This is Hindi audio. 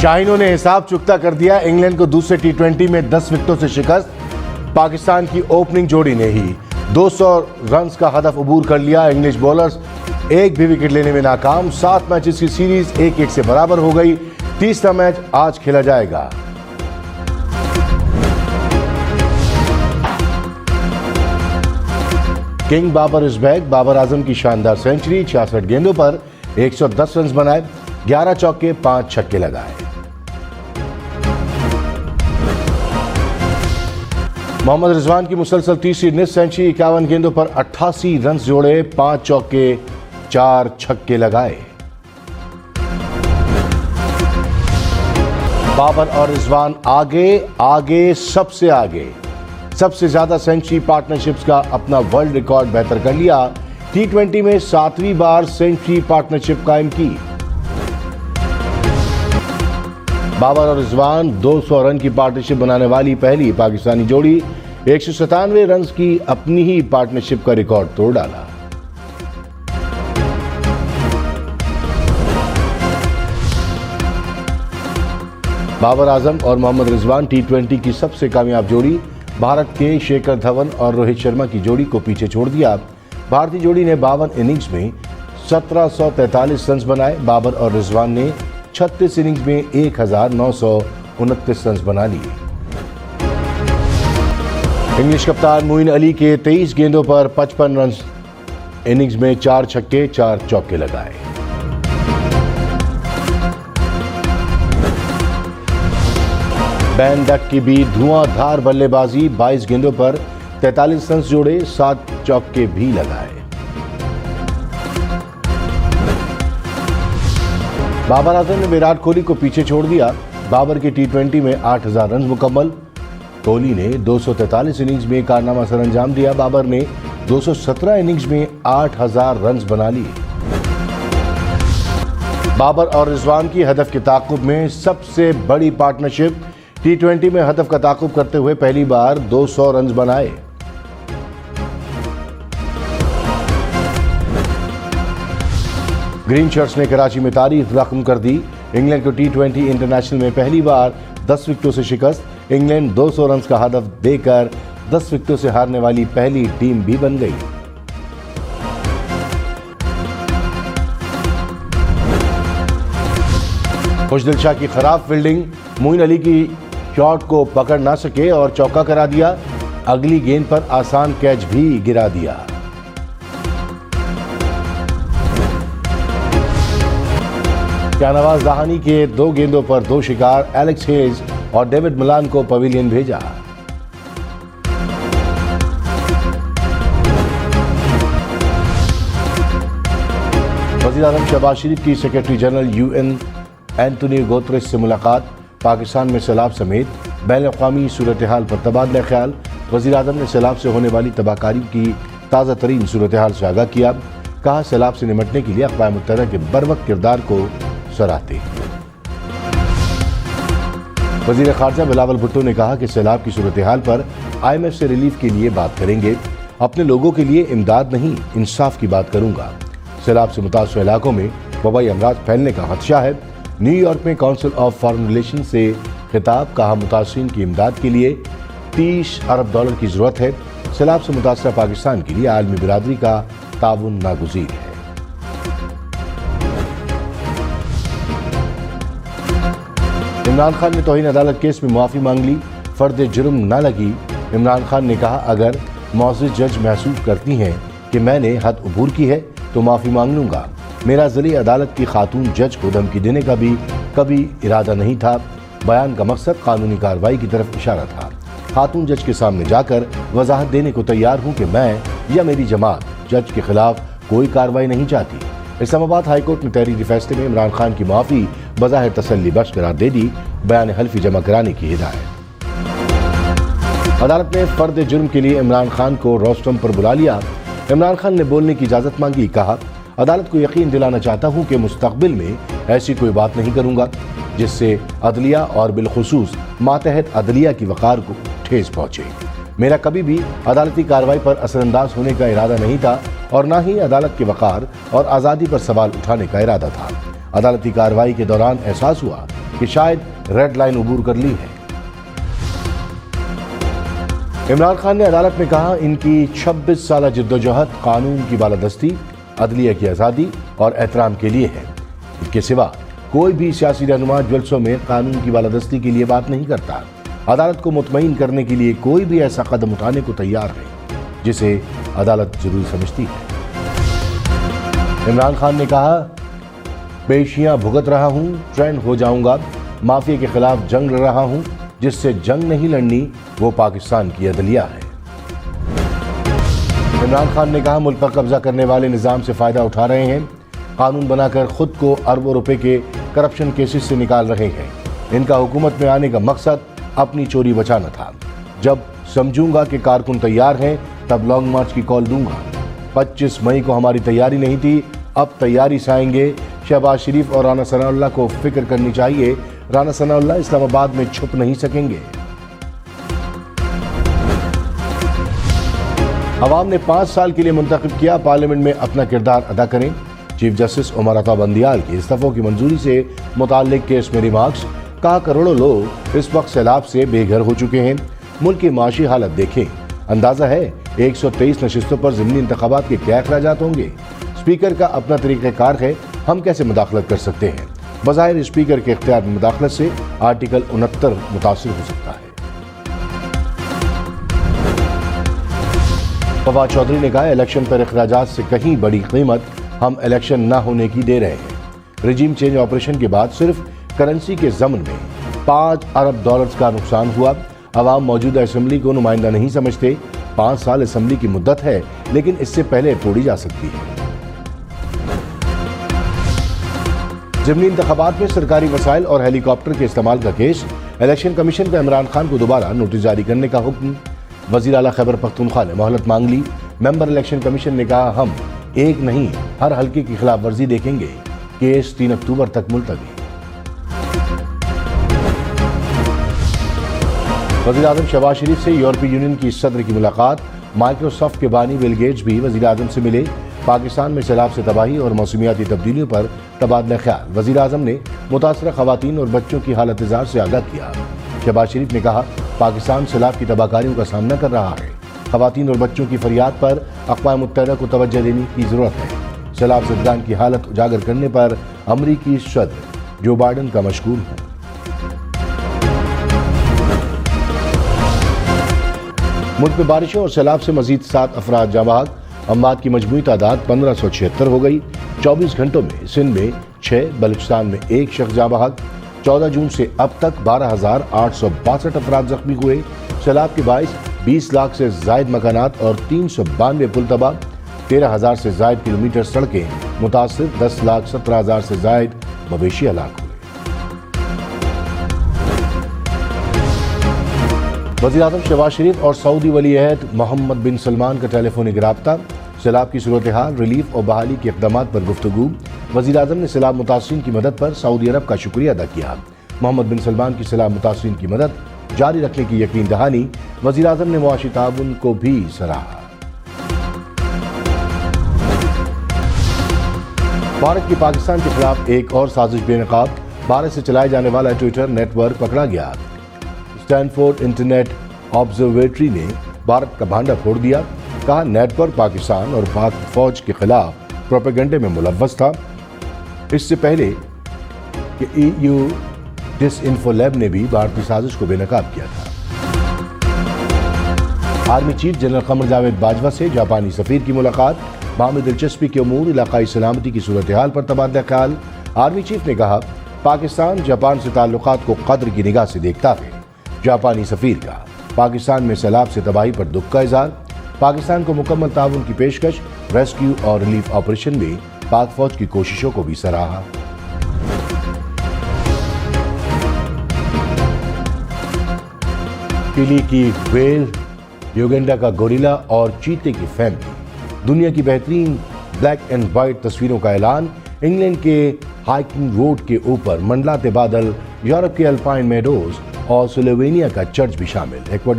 शाहीनों ने हिसाब चुकता कर दिया। इंग्लैंड को दूसरे टी20 में 10 विकेटों से शिकस्त। पाकिस्तान की ओपनिंग जोड़ी ने ही 200 रन का हदफ अबूर कर लिया। इंग्लिश बॉलर्स एक भी विकेट लेने में नाकाम। 7 मैचेस की सीरीज 1-1 से बराबर हो गई। तीसरा मैच आज खेला जाएगा। King Babar is back. Babar Azam की शानदार सेंचुरी। 66 गेंदों पर 110 रन बनाए, 11 चौके 5 छक्के लगाए। मोहम्मद रिजवान की मुसलसल तीसरी निस्फ सेंचुरी। 51 गेंदों पर 88 रन जोड़े, 5 चौके 4 छक्के लगाए। बाबर और रिजवान आगे सबसे आगे। सबसे ज्यादा सेंचुरी पार्टनरशिप्स का अपना वर्ल्ड रिकॉर्ड बेहतर कर लिया। टी20 में 7वीं बार सेंचुरी पार्टनरशिप कायम की। बाबर और रिजवान 200 रन की पार्टनरशिप बनाने वाली पहली पाकिस्तानी जोड़ी। 197 रन की अपनी ही पार्टनरशिप का रिकॉर्ड तोड़ डाला। बाबर आजम और मोहम्मद रिजवान टी20 की सबसे कामयाब जोड़ी। भारत के शेखर धवन और रोहित शर्मा की जोड़ी को पीछे छोड़ दिया। भारतीय जोड़ी ने 52 इनिंग्स में 1743 रन बनाए। बाबर और रिजवान ने 36 इनिंग्स में 1929 रन बना लिए। इंग्लिश कप्तान मोइन अली के 23 गेंदों पर 55 रन। इनिंग्स में 4 छक्के 4 चौके लगाए। बैन डक की भी धुआंधार बल्लेबाजी। 22 गेंदों पर 43 रन जोड़े, 7 चौके भी लगाए। बाबर आजम ने विराट कोहली को पीछे छोड़ दिया। बाबर के टी20 में 8000 रन मुकम्मल। कोहली ने 243 इनिंग्स में कारनामा सरअंजाम दिया। बाबर ने 217 इनिंग्स में 8000 रन बना लिए। बाबर और रिजवान की हदफ के ताकुब में सबसे बड़ी पार्टनरशिप। टी20 में हदफ का ताकुब करते हुए पहली बार 200 रन बनाए। ग्रीन शर्ट्स ने कराची में तारीख रकम कर दी। इंग्लैंड को टी20 इंटरनेशनल में पहली बार 10 विकेटों से शिकस्त। इंग्लैंड 200 रन का हदफ देकर 10 विकेटों से हारने वाली पहली टीम भी बन गई। खुशदिल शाह की खराब फील्डिंग। मोइन अली की शॉट को पकड़ ना सके और चौका करा दिया। अगली गेंद पर आसान कैच भी गिरा दिया। शाहनवाज दाहानी के 2 गेंदों पर 2 शिकार। एलेक्स हेज और डेविड मिलान को पवेलियन भेजा। वज़ीर आज़म शहबाज शरीफ की secretary general UN Antonio Guterres से मुलाकात। पाकिस्तान में सैलाब समेत बैन-अक़वामी सूरत हाल पर तबादला ख्याल। वज़ीर आज़म ने सैलाब से होने वाली तबाहकारी की ताज़ा तरीन सूरत हाल से आगाह किया। कहा सैलाब से निपटने के लिए अक़वाम मुत्तहिदा के बरवक्त किरदार को सराहते। वज़ीर ख़ारजा बिलावल भुट्टो ने कहा कि सैलाब की सूरत हाल पर IMF से रिलीफ के लिए बात करेंगे। अपने लोगों के लिए इमदाद नहीं, इंसाफ की बात करूंगा। सैलाब से मुतासर इलाकों में वबाई अमराज फैलने का खदशा है। न्यूयॉर्क में काउंसिल ऑफ फॉरेन रिलेशन से खिताब। कहा मुतासरीन की इमदाद के लिए $30 अरब की जरूरत है। सैलाब से मुतासरा पाकिस्तान के लिए आलमी बिरादरी का ताउन नागुज़ीर है। इमरान खान ने तौहीन अदालत केस में माफी मांग ली। फर्द जुर्म न लगी। इमरान खान ने कहा अगर मुअज़्ज़ज़ जज महसूस करती हैं कि मैंने हद अबूर की है तो माफी मांग लूंगा। मेरा ज़िले अदालत की खातून जज को धमकी देने का भी कभी इरादा नहीं था। बयान का मकसद कानूनी कार्रवाई की तरफ इशारा था। खातून जज के सामने जाकर वजाहत देने को तैयार हूं कि मैं या मेरी जमात जज के खिलाफ कोई कार्रवाई नहीं चाहती। इस्लामाबाद हाईकोर्ट ने तहरीरी फैसले में इमरान खान की माफी बज़ाहिर तसल्ली बख्श करार दे दी। बयान हल्फी जमा कराने की हिदायत। अदालत ने फर्द जुर्म के लिए इमरान खान को रोस्टम पर बुला लिया। इमरान खान ने बोलने की इजाजत मांगी। कहा अदालत को यकीन दिलाना चाहता हूं कि मुस्तकबिल में ऐसी कोई बात नहीं करूंगा जिससे अदलिया और बिलखुसूस मातहत अदलिया की वक़ार को ठेस पहुंचे। मेरा कभी भी अदालती कार्रवाई पर असरअंदाज होने का इरादा नहीं था और न ही अदालत के वक़ार और आज़ादी पर सवाल उठाने का इरादा था। अदालती कार्रवाई के दौरान एहसास हुआ कि शायद रेड लाइन अबूर कर ली है। इमरान खान ने अदालत में कहा, इनकी 26 साल जिद्दोजहद कानून की बालादस्ती, अदलिया की आज़ादी और एहतराम के लिए है। इसके सिवा कोई भी सियासी रहनुमा जलसों में कानून की बालादस्ती के लिए बात नहीं करता। अदालत को मुतमईन करने के लिए कोई भी ऐसा कदम उठाने को तैयार है जिसे अदालत जरूरी समझती है। इमरान खान ने कहा, पेशियां भुगत रहा हूं, ट्रेंड हो जाऊंगा, माफिया के खिलाफ जंग लड़ रहा हूं, जिससे जंग नहीं लड़नी वो पाकिस्तान की अदलिया है। इमरान खान ने कहा, मुल्क पर कब्जा करने वाले निजाम से फायदा उठा रहे हैं, कानून बनाकर खुद को अरबों रुपए के करप्शन केसेस से निकाल रहे हैं। इनका हुकूमत में आने का मकसद अपनी चोरी बचाना था। जब समझूंगा कि कारकुन तैयार हैं तब लॉन्ग मार्च की कॉल दूंगा। 25 मई को हमारी तैयारी नहीं थी, अब तैयारी से आएंगे। शहबाज शरीफ और राना सनाउल्लाह को फिक्र करनी चाहिए। राना सनाउल्लाह इस्लामाबाद में छुप नहीं सकेंगे। अवाम ने 5 साल के लिए मुंतखब किया, पार्लियामेंट में अपना किरदार अदा करें। चीफ जस्टिस उमर अता बंदियाल की इस्तीफों की मंजूरी से मुताल्लिक केस में रिमार्क्स। कहा, करोड़ों लोग इस वक्त सैलाब से बेघर हो चुके हैं। मुल्क की माशी हालत देखें, अंदाजा है 123 नशिस्तों पर ज़िमनी इंतखाबात के क्या अखराजात होंगे। स्पीकर का अपना तरीक़ाकार है, हम कैसे मुदाखलत कर सकते हैं। बज़ाहिर स्पीकर के इख्तियार में मुदाखलत से आर्टिकल 69 मुतासिर हो सकता है। फवाद चौधरी ने कहा, इलेक्शन पर अखराजात से कहीं बड़ी कीमत हम इलेक्शन न होने की दे रहे हैं। रिजीम चेंज ऑपरेशन के बाद सिर्फ करेंसी के ज़मन में 5 अरब डॉलर्स का नुकसान हुआ। अवाम मौजूदा असम्बली को नुमाइंदा नहीं समझते। 5 साल असम्बली की मुद्दत है, लेकिन इससे पहले तोड़ी जा सकती है। ज़िमनी इंतखाबात में सरकारी वसाइल और हेलीकॉप्टर के इस्तेमाल का केस। इलेक्शन कमीशन का इमरान खान को दोबारा नोटिस जारी करने का हुक्म। वज़ीर आला खैबर पख्तूनख्वा ने मोहलत मांग ली। मेंबर इलेक्शन कमीशन ने कहा, हम एक नहीं हर हल्के की खिलाफ वर्जी देखेंगे। केस 3 अक्टूबर तक मुलतवी। वज़ीर आज़म शहबाज शरीफ से यूरोपीय यूनियन की सदर की मुलाकात। माइक्रोसॉफ्ट के बानी बिल गेट्स भी वज़ीर आज़म से मिले। पाकिस्तान में सैलाब से तबाही और मौसमियाती तब्दीलियों पर तबादला ख्याल। वज़ीर आज़म ने मुतासरा ख़वातीन और बच्चों की हालत ज़ार से आगाह किया। शहबाज शरीफ ने कहा, पाकिस्तान सैलाब की तबाहकारियों का सामना कर रहा है। ख़वातीन और बच्चों की फरियाद पर अक़वाम मुत्तहिदा को तवज्जो देने की ज़रूरत है। सैलाब ज़दगान की हालत उजागर करने पर अमरीकी सदर जो बाइडन का मशकूर हूँ। मुल्क में बारिशों और सैलाब से मजीद 7 अफराद जाँ बहक। अमवात की मजमूई तादाद 1576 हो गई। 24 घंटों में सिंध में 6, बलूचिस्तान में 1 शख्स जाँ बहक। 14 जून से अब तक 12,862 अफराद जख्मी हुए। सैलाब के बाइस 20 लाख से जायद मकानात और 392 पुल तबाह। 13,000 से जायद किलोमीटर सड़कें मुतासिर। 10,17,000 से जायद मवेशी हलाक हुए। वज़ीर आज़म शहबाज शरीफ और सऊदी वली अहद मोहम्मद बिन सलमान का टेलीफोनिक राब्ता। सैलाब की सूरत हाल, रिलीफ और बहाली के इक़दामात पर गुफ्तगू। वज़ीर आज़म ने सैलाब मुतासिरीन की मदद पर सऊदी अरब का शुक्रिया अदा किया। मोहम्मद बिन सलमान की सैलाब मुतासिरीन की मदद जारी रखने की यकीन दहानी। वज़ीर आज़म ने मुआशी ताउन को भी सराहा। भारत की पाकिस्तान के खिलाफ एक और साजिश बेनकाब। भारत से चलाए जाने वाला ट्विटर नेटवर्क पकड़ा गया। स्टैनफोर्ड इंटरनेट ऑब्जर्वेटरी ने भारत का भांडा फोड़ दिया। कहा, नेटवर्क पाकिस्तान और पाक फौज के खिलाफ प्रोपेगेंडे में मुलव्वस था। इससे पहले कि EU डिसइंफो लैब ने भी भारतीय साजिश को बेनकाब किया था। Army chief general Qamar Javed Bajwa से जापानी सफीर की मुलाकात। बाहमी दिलचस्पी के उमूर, इलाकाई सलामती की सूरत हाल पर तबादला ख्याल। आर्मी चीफ ने कहा, पाकिस्तान जापान से ताल्लुकात को कद्र की निगाह से देखता है। जापानी सफीर का पाकिस्तान में सैलाब से तबाही पर दुख का इजहार। पाकिस्तान को मुकम्मल ताउन की पेशकश। रेस्क्यू और रिलीफ ऑपरेशन में पाक फौज की कोशिशों को भी सराहा। चिली की वेल, युगांडा का गोरिल्ला और चीते की फैमिली। दुनिया की बेहतरीन ब्लैक एंड व्हाइट तस्वीरों का ऐलान। इंग्लैंड के हाइकिंग रोड के ऊपर मंडलाते बादल। यूरोप के अल्पाइन मेडोज और स्लोवेनिया का चर्च भी शामिल। इक्वाडोर